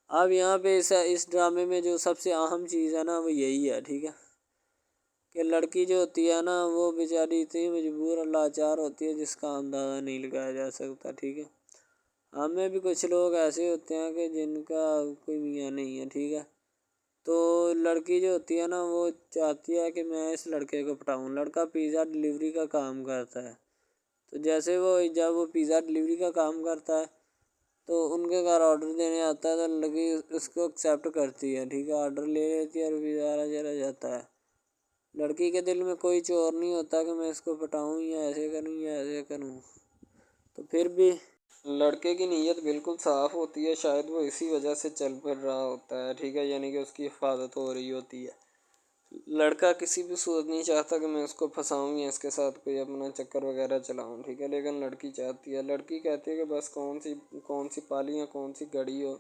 اب یہاں پہ اس ڈرامے میں جو سب سے اہم چیز ہے نا وہ یہی ہے، ٹھیک ہے، کہ لڑکی جو ہوتی ہے نا وہ بیچاری اتنی مجبور اور لاچار ہوتی ہے جس کا اندازہ نہیں لگایا جا سکتا، ٹھیک ہے۔ ہمیں بھی کچھ لوگ ایسے ہوتے ہیں کہ جن کا کوئی میاں نہیں ہے، ٹھیک ہے۔ تو لڑکی جو ہوتی ہے نا وہ چاہتی ہے کہ میں اس لڑکے کو پٹاؤں۔ لڑکا پیزا ڈلیوری کا کام کرتا ہے، تو جیسے جب وہ پیزا ڈلیوری کا کام کرتا ہے تو ان کے گھر آرڈر دینے آتا ہے تو لڑکی اس کو ایکسیپٹ کرتی ہے، ٹھیک ہے، آرڈر لے لیتی ہے اور پیزا چلا جاتا ہے۔ لڑکی کے دل میں کوئی چور نہیں ہوتا کہ میں اس کو پٹاؤں یا ایسے کروں یا ایسے کروں، تو پھر بھی لڑکے کی نیت بالکل صاف ہوتی ہے، شاید وہ اسی وجہ سے چل پھر رہا ہوتا ہے، ٹھیک ہے، یعنی کہ اس کی حفاظت ہو رہی ہوتی ہے۔ لڑکا کسی بھی صورت نہیں چاہتا کہ میں اس کو پھنساؤں یا اس کے ساتھ کوئی اپنا چکر وغیرہ چلاؤں، ٹھیک ہے، لیکن لڑکی چاہتی ہے، لڑکی کہتی ہے کہ بس کون سی پالی یا کون سی گھڑی ہو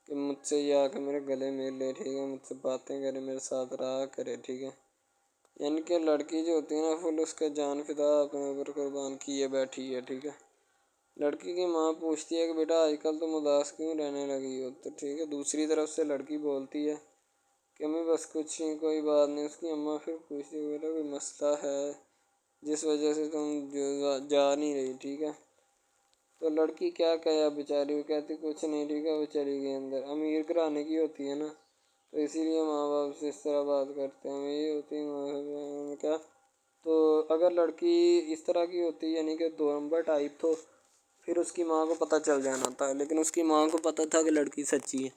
کہ مجھ سے یہ آ کے میرے گلے مل لے، ٹھیک ہے، مجھ سے باتیں کرے، میرے ساتھ رہا کرے، ٹھیک ہے۔ یعنی کہ لڑکی جو ہوتی ہے نا فل اس کا جان فدا اپنے اوپر قربان کیے بیٹھی ہے، ٹھیک ہے۔ لڑکی کی ماں پوچھتی ہے کہ بیٹا آج کل تم اداس کیوں رہنے لگی ہو، تو ٹھیک ہے، دوسری طرف سے لڑکی بولتی ہے کہ میں بس کچھ نہیں، کوئی بات نہیں۔ اس کی اماں پھر پوچھتی ہے بیٹا کوئی مسئلہ ہے جس وجہ سے تم جا نہیں رہی، ٹھیک ہے۔ تو لڑکی کیا کہے بیچاری، وہ کہتی کچھ نہیں، ٹھیک ہے، وہ چلی گئی اندر۔ امیر گھرانے کی ہوتی ہے نا تو اسی لیے ماں باپ سے اس طرح بات کرتے ہیں، یہ ہوتی ہے کیا۔ تو اگر لڑکی اس طرح کی ہوتی یعنی کہ 2 نمبر ٹائپ تو پھر اس کی ماں کو پتہ چل جانا تھا، لیکن اس کی ماں کو پتہ تھا کہ لڑکی سچی ہے۔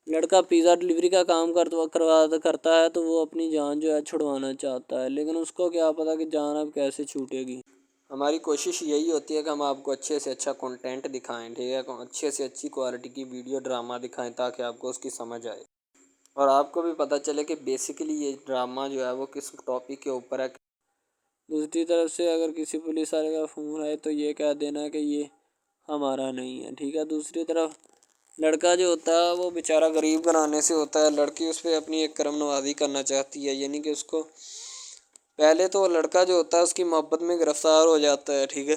لڑکا پیزا ڈلیوری کا کام کرتا ہے تو وہ اپنی جان جو ہے چھڑوانا چاہتا ہے، لیکن اس کو کیا پتہ کہ جان اب کیسے چھوٹے گی۔ ہماری کوشش یہی ہوتی ہے کہ ہم آپ کو اچھے سے اچھا کنٹینٹ دکھائیں، ٹھیک ہے، اچھے سے اچھی کوالٹی کی ویڈیو ڈرامہ دکھائیں تاکہ آپ کو اس کی سمجھ آئے اور آپ کو بھی پتہ چلے کہ بیسیکلی یہ ڈرامہ جو ہے وہ کس ٹاپک کے اوپر ہے۔ دوسری طرف سے اگر کسی پولیس والے کا فون آئے تو یہ کہہ دینا کہ یہ ہمارا نہیں ہے، ٹھیک ہے۔ دوسری طرف لڑکا جو ہوتا ہے وہ بیچارہ غریب گھرانے سے ہوتا ہے، لڑکی اس پہ اپنی ایک کرم نوازی کرنا چاہتی ہے، یعنی کہ اس کو پہلے تو لڑکا جو ہوتا ہے اس کی محبت میں گرفتار ہو جاتا ہے، ٹھیک ہے،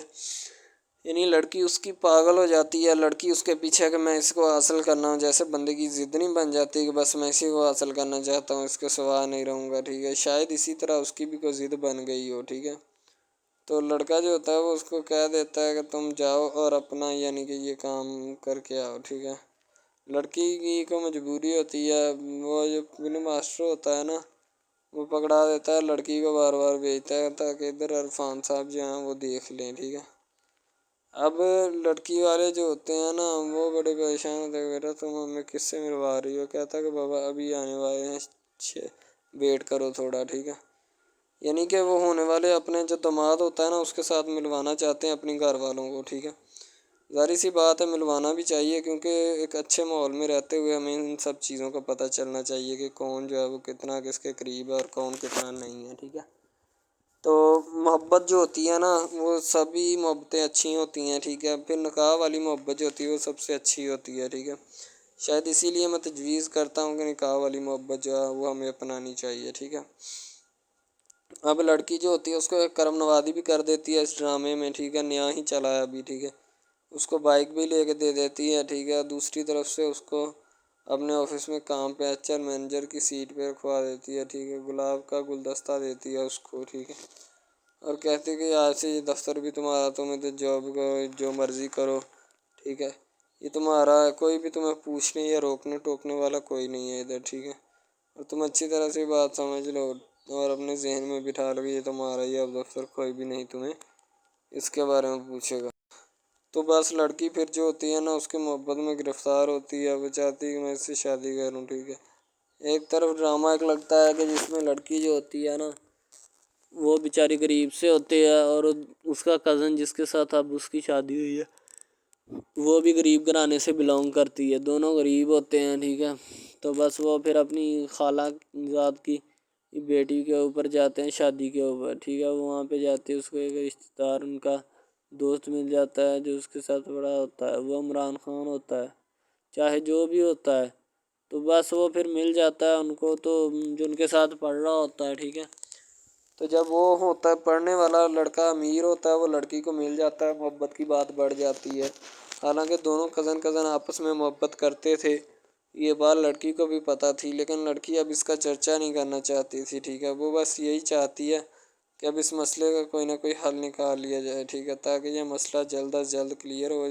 یعنی لڑکی اس کی پاگل ہو جاتی ہے، لڑکی اس کے پیچھے کہ میں اس کو حاصل کرنا ہوں، جیسے بندے کی ضد نہیں بن جاتی کہ بس میں اسی کو حاصل کرنا چاہتا ہوں، اس کے سوا نہیں رہوں گا، ٹھیک ہے، شاید اسی طرح اس کی بھی کوئی ضد بن گئی ہو، ٹھیک ہے۔ تو لڑکا جو ہوتا ہے وہ اس کو کہہ دیتا ہے کہ تم جاؤ اور اپنا یعنی کہ یہ کام کر کے آؤ، ٹھیک ہے۔ لڑکی کی کو مجبوری ہوتی ہے، وہ جو فلم ماسٹر ہوتا ہے نا وہ پکڑا دیتا ہے لڑکی کو، بار بار بھیجتا ہے تاکہ ادھر عرفان صاحب جو ہیں وہ دیکھ لیں، ٹھیک ہے۔ اب لڑکی والے جو ہوتے ہیں نا وہ بڑے پریشان ہوتے ہیں، بیٹا تم ہمیں کس سے ملوا رہی ہو، کہتا ہے کہ بابا ابھی آنے والے ہیں، ویٹ کرو تھوڑا، ٹھیک ہے۔ یعنی کہ وہ ہونے والے اپنے جو داماد ہوتا ہے نا اس کے ساتھ ملوانا چاہتے ہیں اپنی گھر والوں کو، ٹھیک ہے۔ ظاہر سی بات ہے ملوانا بھی چاہیے کیونکہ ایک اچھے ماحول میں رہتے ہوئے ہمیں ان سب چیزوں کا پتہ چلنا چاہیے کہ کون جو ہے وہ کتنا کس کے قریب ہے اور کون کتنا نہیں ہے، ٹھیک ہے۔ تو محبت جو ہوتی ہے نا وہ سبھی محبتیں اچھی ہوتی ہیں، ٹھیک ہے، پھر نکاح والی محبت جو ہوتی ہے وہ سب سے اچھی ہوتی ہے، ٹھیک ہے۔ شاید اسی لیے میں تجویز کرتا ہوں کہ نکاح والی محبت جو ہے وہ ہمیں اپنانی چاہیے، ٹھیک ہے۔ اب لڑکی جو ہوتی ہے اس کو ایک کرم نوازی بھی کر دیتی ہے اس ڈرامے میں، ٹھیک ہے، نیا ہی چلا ہے ابھی، ٹھیک ہے، اس کو بائک بھی لے کے دے دیتی ہے، ٹھیک ہے۔ دوسری طرف سے اس کو اپنے آفس میں کام پہ HR مینیجر کی سیٹ پہ رکھوا دیتی ہے، ٹھیک ہے، گلاب کا گلدستہ دیتی ہے اس کو، ٹھیک ہے، اور کہتی ہے کہ آج سے یہ دفتر بھی تمہارا، تمہیں تو جاب کرو جو مرضی کرو، ٹھیک ہے، یہ تمہارا ہے، کوئی بھی تمہیں پوچھنے یا روکنے ٹوکنے والا کوئی نہیں ہے ادھر، ٹھیک ہے، اور تم اچھی طرح سے بات سمجھ لو اور اپنے ذہن میں بٹھا لو کہ یہ تمہارا ہی اب دفتر، کوئی بھی نہیں تمہیں اس کے بارے میں پوچھے گا۔ تو بس لڑکی پھر جو ہوتی ہے نا اس کی محبت میں گرفتار ہوتی ہے، وہ چاہتی ہے کہ میں اس سے شادی کروں، ٹھیک ہے۔ ایک طرف ڈرامہ ایک لگتا ہے کہ جس میں لڑکی جو ہوتی ہے نا وہ بیچاری غریب سے ہوتی ہے اور اس کا کزن جس کے ساتھ اب اس کی شادی ہوئی ہے وہ بھی غریب گھرانے سے بلانگ کرتی ہے، دونوں غریب ہوتے ہیں، ٹھیک ہے۔ تو بس وہ پھر اپنی خالہ ذات کی بیٹی کے اوپر جاتے ہیں شادی کے اوپر، ٹھیک ہے، وہاں پہ جاتے ہیں، اس کو ایک رشتہ دار ان کا دوست مل جاتا ہے جو اس کے ساتھ بڑا ہوتا ہے، وہ عمران خان ہوتا ہے، چاہے جو بھی ہوتا ہے، تو بس وہ پھر مل جاتا ہے ان کو، تو جو ان کے ساتھ پڑھ رہا ہوتا ہے، ٹھیک ہے۔ تو جب وہ ہوتا ہے پڑھنے والا لڑکا امیر ہوتا ہے وہ لڑکی کو مل جاتا ہے، محبت کی بات بڑھ جاتی ہے، حالانکہ دونوں کزن آپس میں محبت کرتے تھے، یہ بات لڑکی کو بھی پتہ تھی، لیکن لڑکی اب اس کا چرچا نہیں کرنا چاہتی تھی، ٹھیک ہے۔ وہ بس یہی چاہتی ہے کہ اب اس مسئلے کا کوئی نہ کوئی حل نکال لیا جائے، ٹھیک ہے، تاکہ یہ مسئلہ جلد از جلد کلیئر ہو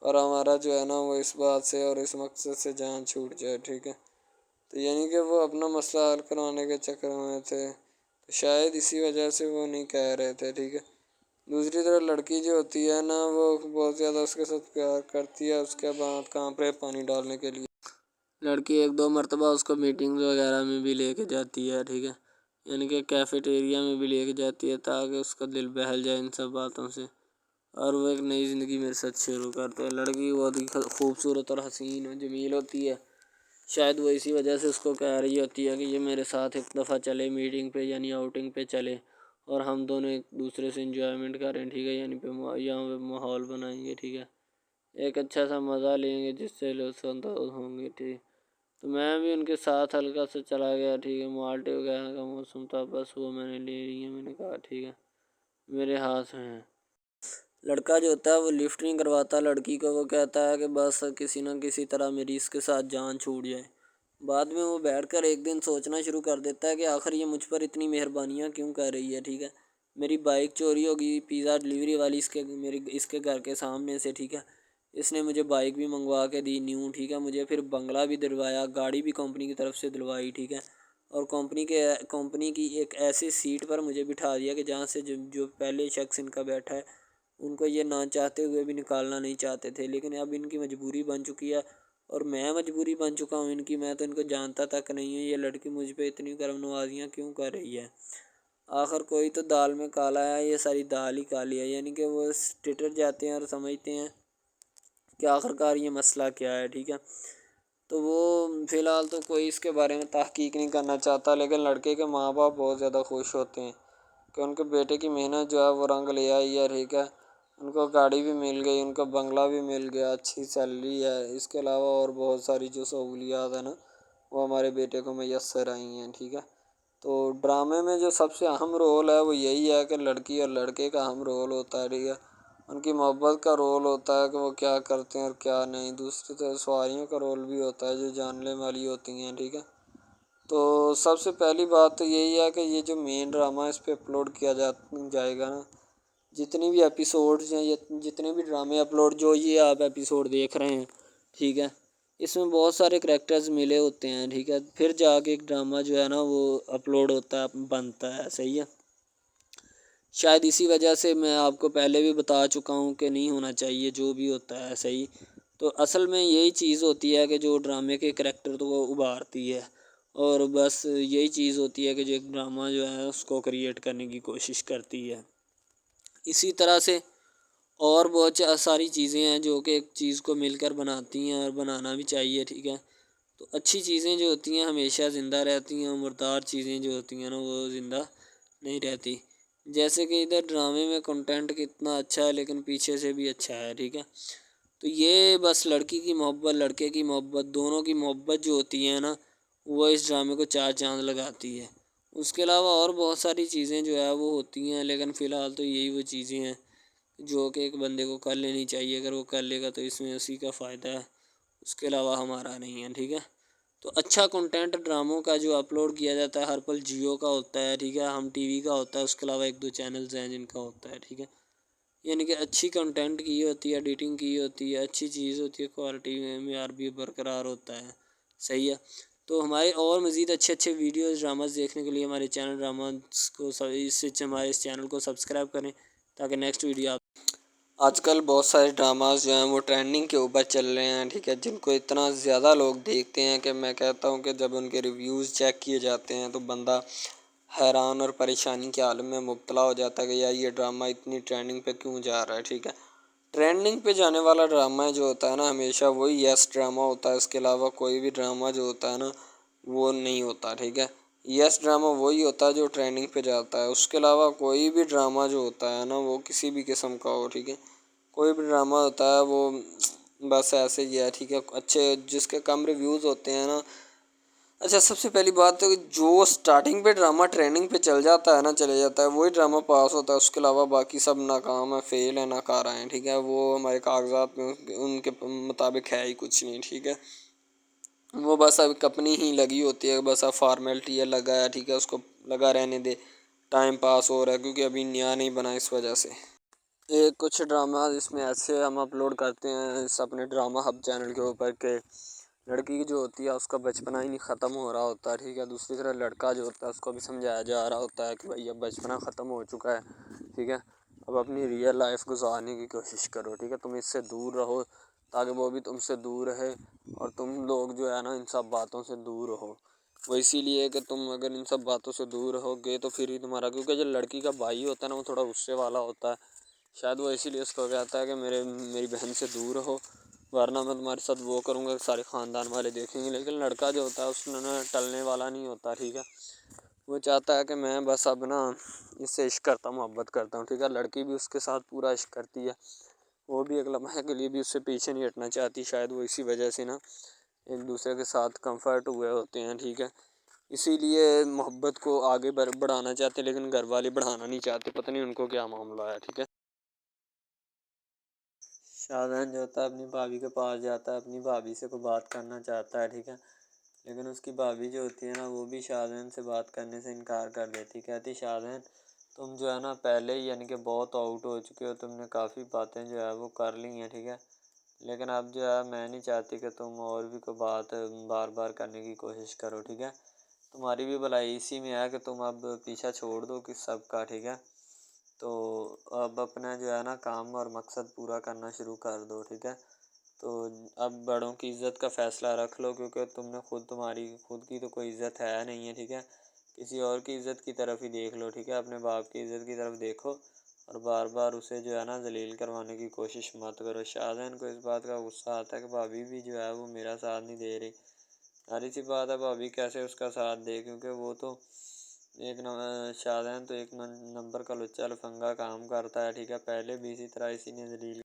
اور ہمارا جو ہے نا وہ اس بات سے اور اس مقصد سے جان چھوٹ جائے، ٹھیک ہے۔ تو یعنی کہ وہ اپنا مسئلہ حل کروانے کے چکر میں تھے، تو شاید اسی وجہ سے وہ نہیں کہہ رہے تھے، ٹھیک ہے۔ دوسری طرف لڑکی جو ہوتی ہے نا وہ بہت زیادہ اس کے ساتھ پیار کرتی ہے، اس کے بعد کہاں پہ پانی ڈالنے کے لیے لڑکی ایک دو مرتبہ اس کو میٹنگ وغیرہ میں بھی لے کے جاتی ہے، ٹھیک ہے، یعنی کہ کیفیٹیریا میں بھی لے کے جاتی ہے تاکہ اس کا دل بہل جائے ان سب باتوں سے، اور وہ ایک نئی زندگی میرے ساتھ شروع کرتے ہیں۔ لڑکی بہت ہی خوبصورت اور حسین و جمیل ہوتی ہے، شاید وہ اسی وجہ سے اس کو کہہ رہی ہوتی ہے کہ یہ میرے ساتھ ایک دفعہ چلے میٹنگ پہ، یعنی آؤٹنگ پہ چلے، اور ہم دونوں ایک دوسرے سے انجوائمنٹ کریں، ٹھیک ہے، یعنی یہاں پہ ماحول بنائیں گے، ٹھیک ہے، ایک اچھا سا مزہ لیں گے جس سے لطف اندوز ہوں گے، ٹھیک۔ تو میں بھی ان کے ساتھ ہلکا سے چلا گیا، ٹھیک ہے، مالٹے وغیرہ کا موسم تھا، بس وہ میں نے لے لی ہے، میں نے کہا ٹھیک ہے میرے ہاتھ میں ہے۔ لڑکا جو ہوتا ہے وہ لفٹ نہیں کرواتا لڑکی کو، وہ کہتا ہے کہ بس کسی نہ کسی طرح میری اس کے ساتھ جان چھوٹ جائے۔ بعد میں وہ بیٹھ کر ایک دن سوچنا شروع کر دیتا ہے کہ آخر یہ مجھ پر اتنی مہربانیاں کیوں کر رہی ہے، ٹھیک ہے۔ میری بائک چوری ہوگی، پیزا ڈلیوری والی اس کے گھر کے سامنے سے، ٹھیک ہے، اس نے مجھے بائک بھی منگوا کے دی نیو، ٹھیک ہے، مجھے پھر بنگلہ بھی دلوایا، گاڑی بھی کمپنی کی طرف سے دلوائی، ٹھیک ہے، اور کمپنی کی ایک ایسی سیٹ پر مجھے بٹھا دیا کہ جہاں سے جو پہلے شخص ان کا بیٹھا ہے ان کو یہ نہ چاہتے ہوئے بھی نکالنا نہیں چاہتے تھے، لیکن اب ان کی مجبوری بن چکی ہے، اور میں مجبوری بن چکا ہوں ان کی، میں تو ان کو جانتا تک نہیں ہوں، یہ لڑکی مجھ پہ اتنی کرم نوازیاں کیوں کر رہی ہے۔ آخر کوئی تو دال میں کالا ہے، یہ ساری دال ہی کالی ہے، یعنی کہ وہ ٹٹر جاتے ہیں اور سمجھتے ہیں کہ آخر کار یہ مسئلہ کیا ہے، ٹھیک ہے۔ تو وہ فی الحال تو کوئی اس کے بارے میں تحقیق نہیں کرنا چاہتا، لیکن لڑکے کے ماں باپ بہت زیادہ خوش ہوتے ہیں کہ ان کے بیٹے کی محنت جو ہے وہ رنگ لے آئی ہے، ٹھیک ہے، ان کو گاڑی بھی مل گئی، ان کو بنگلہ بھی مل گیا، اچھی سیلری ہے، اس کے علاوہ اور بہت ساری جو سہولیات ہیں نا وہ ہمارے بیٹے کو میسر آئی ہیں، ٹھیک ہے۔ تو ڈرامے میں جو سب سے اہم رول ہے وہ یہی ہے کہ لڑکی اور لڑکے کا اہم رول ہوتا ہے، ٹھیک ہے، ان کی محبت کا رول ہوتا ہے کہ وہ کیا کرتے ہیں اور کیا نہیں، دوسری طرف سواریوں کا رول بھی ہوتا ہے جو جاننے والی ہوتی ہیں، ٹھیک ہے۔ تو سب سے پہلی بات تو یہی ہے کہ یہ جو مین ڈرامہ اس پہ اپلوڈ کیا جائے گا نا، جتنی بھی ایپیسوڈز ہیں، جتنے بھی ڈرامے اپلوڈ جو یہ آپ ایپیسوڈ دیکھ رہے ہیں، ٹھیک ہے، اس میں بہت سارے کریکٹرز ملے ہوتے ہیں، ٹھیک ہے، پھر جا کے ایک ڈرامہ جو ہے نا وہ اپلوڈ ہوتا ہے، بنتا ہے، صحیح ہے۔ شاید اسی وجہ سے میں آپ کو پہلے بھی بتا چکا ہوں کہ نہیں ہونا چاہیے جو بھی ہوتا ہے، صحیح۔ تو اصل میں یہی چیز ہوتی ہے کہ جو ڈرامے کے کریکٹر تو وہ ابھارتی ہے، اور بس یہی چیز ہوتی ہے کہ جو ایک ڈرامہ جو ہے اس کو کریٹ کرنے کی کوشش کرتی ہے۔ اسی طرح سے اور بہت ساری چیزیں ہیں جو کہ ایک چیز کو مل کر بناتی ہیں اور بنانا بھی چاہیے، ٹھیک ہے۔ تو اچھی چیزیں جو ہوتی ہیں ہمیشہ زندہ رہتی ہیں، مردار چیزیں جو ہوتی ہیں نا وہ زندہ نہیں رہتی، جیسے کہ ادھر ڈرامے میں کنٹینٹ کتنا اچھا ہے لیکن پیچھے سے بھی اچھا ہے، ٹھیک ہے۔ تو یہ بس لڑکی کی محبت لڑکے کی محبت دونوں کی محبت جو ہوتی ہے نا وہ اس ڈرامے کو چار چاند لگاتی ہے۔ اس کے علاوہ اور بہت ساری چیزیں جو ہے وہ ہوتی ہیں، لیکن فی الحال تو یہی وہ چیزیں ہیں جو کہ ایک بندے کو کر لینی چاہیے، اگر وہ کر لے گا تو اس میں اسی کا فائدہ ہے، اس کے علاوہ ہمارا نہیں ہے، ٹھیک ہے۔ تو اچھا کنٹینٹ ڈراموں کا جو اپلوڈ کیا جاتا ہے ہر پل جیو کا ہوتا ہے، ٹھیک ہے، ہم ٹی وی کا ہوتا ہے، اس کے علاوہ ایک دو چینلز ہیں جن کا ہوتا ہے، ٹھیک ہے، یعنی کہ اچھی کنٹینٹ کی ہوتی ہے، ایڈیٹنگ کی ہوتی ہے، اچھی چیز ہوتی ہے، کوالٹی میں معیار بھی برقرار ہوتا ہے، صحیح ہے۔ تو ہمارے اور مزید اچھے ویڈیوز ڈراماز دیکھنے کے لیے ہمارے چینل ڈراماز کو ہمارے اس چینل کو سبسکرائب کریں تاکہ نیکسٹ ویڈیو آپ آج کل بہت سارے ڈراماز جو ہیں وہ ٹرینڈنگ کے اوپر چل رہے ہیں، ٹھیک ہے، جن کو اتنا زیادہ لوگ دیکھتے ہیں کہ میں کہتا ہوں کہ جب ان کے ریویوز چیک کیے جاتے ہیں تو بندہ حیران اور پریشانی کے عالم میں مبتلا ہو جاتا ہے کہ یار یہ ڈرامہ اتنی ٹرینڈنگ پہ کیوں جا رہا ہے، ٹھیک ہے۔ ٹرینڈنگ پہ جانے والا ڈرامہ جو ہوتا ہے نا ہمیشہ وہی یس ڈرامہ ہوتا ہے، اس کے علاوہ کوئی بھی ڈرامہ جو ہوتا ہے نا وہ نہیں ہوتا، ٹھیک ہے۔ یس ڈرامہ وہی ہوتا ہے جو ٹرینڈنگ پہ جاتا ہے، اس کے علاوہ کوئی بھی ڈرامہ جو ہوتا ہے نا وہ کسی بھی قسم کا ہو، ٹھیک ہے، کوئی بھی ڈرامہ ہوتا ہے وہ بس ایسے ہی ہے، ٹھیک ہے، اچھے جس کے کم ریویوز ہوتے ہیں نا۔ اچھا سب سے پہلی بات تو جو سٹارٹنگ پہ ڈرامہ ٹریننگ پہ چل جاتا ہے نا چلے جاتا ہے وہی ڈرامہ پاس ہوتا ہے، اس کے علاوہ باقی سب ناکام ہے، فیل ہے، ناکارہ ہیں، ٹھیک ہے، وہ ہمارے کاغذات میں ان کے مطابق ہے ہی کچھ نہیں، ٹھیک ہے۔ وہ بس اب اپنی ہی لگی ہوتی ہے، بس اب فارمیلٹی ہے لگا ہے، ٹھیک ہے، اس کو لگا رہنے دے، ٹائم پاس ہو رہا ہے کیونکہ ابھی نیا نہیں بنا اس وجہ سے۔ یہ کچھ ڈرامہ اس میں ایسے ہم اپلوڈ کرتے ہیں اس اپنے ڈرامہ ہب چینل کے اوپر کہ لڑکی جو ہوتی ہے اس کا بچپنا ہی نہیں ختم ہو رہا ہوتا ہے، ٹھیک ہے، دوسری طرح لڑکا جو ہوتا ہے اس کو بھی سمجھایا جا رہا ہوتا ہے کہ بھائی اب بچپنا ختم ہو چکا ہے، ٹھیک ہے، اب اپنی ریئل لائف گزارنے کی کوشش کرو، ٹھیک ہے، تم اس سے دور رہو تاکہ وہ بھی تم سے دور رہے اور تم لوگ جو ہے نا ان سب باتوں سے دور رہو۔ وہ اسی لیے کہ تم اگر ان سب باتوں سے دور رہو گے تو پھر ہی تمہارا، کیونکہ جو لڑکی کا بھائی ہوتا ہے نا وہ تھوڑا غصے والا ہوتا ہے، شاید وہ اسی لیے اس کو کہتا ہے کہ میری بہن سے دور رہو ورنہ میں تمہارے ساتھ وہ کروں گا، سارے خاندان والے دیکھیں گے۔ لیکن لڑکا جو ہوتا ہے اس میں ٹلنے والا نہیں ہوتا، ٹھیک ہے، وہ چاہتا ہے کہ میں بس اب نا اس سے عشق کرتا ہوں، محبت کرتا ہوں، ٹھیک ہے، لڑکی بھی اس کے ساتھ پورا عشق کرتی ہے، وہ بھی ایک لمحے کے لیے بھی اس سے پیچھے نہیں ہٹنا چاہتی، شاید وہ اسی وجہ سے نا ایک دوسرے کے ساتھ کمفرٹ ہوئے ہوتے ہیں، ٹھیک ہے، اسی لیے محبت کو آگے بڑھانا چاہتے لیکن گھر والے بڑھانا نہیں چاہتے، پتہ نہیں ان کو کیا معاملہ ہے، ٹھیک ہے۔ شاہزان جو ہوتا ہے اپنی بھابھی کے پاس جاتا ہے، اپنی بھابھی سے کوئی بات کرنا چاہتا ہے، ٹھیک ہے، لیکن اس کی بھابھی جو ہوتی ہے نا وہ بھی شاہزان سے بات کرنے سے انکار کر دیتی، کہتی شاہزان تم جو ہے نا پہلے ہی یعنی کہ بہت آؤٹ ہو چکے ہو، تم نے کافی باتیں جو ہے وہ کر لی ہیں، ٹھیک ہے، لیکن اب جو ہے میں نہیں چاہتی کہ تم اور بھی کوئی بات بار بار کرنے کی کوشش کرو، ٹھیک ہے، تمہاری بھی بھلائی اسی میں ہے کہ تم اب پیچھا چھوڑ دو کہ سب کا، ٹھیک ہے، تو اب اپنا جو ہے نا کام اور مقصد پورا کرنا شروع کر دو، ٹھیک ہے، تو اب بڑوں کی عزت کا فیصلہ رکھ لو کیونکہ تم نے تمہاری خود کی تو کوئی عزت ہے نہیں ہے، ٹھیک ہے، کسی اور کی عزت کی طرف ہی دیکھ لو، ٹھیک ہے، اپنے باپ کی عزت کی طرف دیکھو اور بار بار اسے جو ہے نا ذلیل کروانے کی کوشش مت کرو۔ شاہزان کو اس بات کا غصہ آتا ہے کہ بھابھی بھی جو ہے وہ میرا ساتھ نہیں دے رہی، ساری سی بات ہے بھابھی کیسے اس کا ساتھ دے، کیونکہ وہ تو شاہزان تو ایک نمبر کا لچا لفنگا کام کرتا ہے، ٹھیک ہے، پہلے بھی اسی طرح اسی نے ذلیل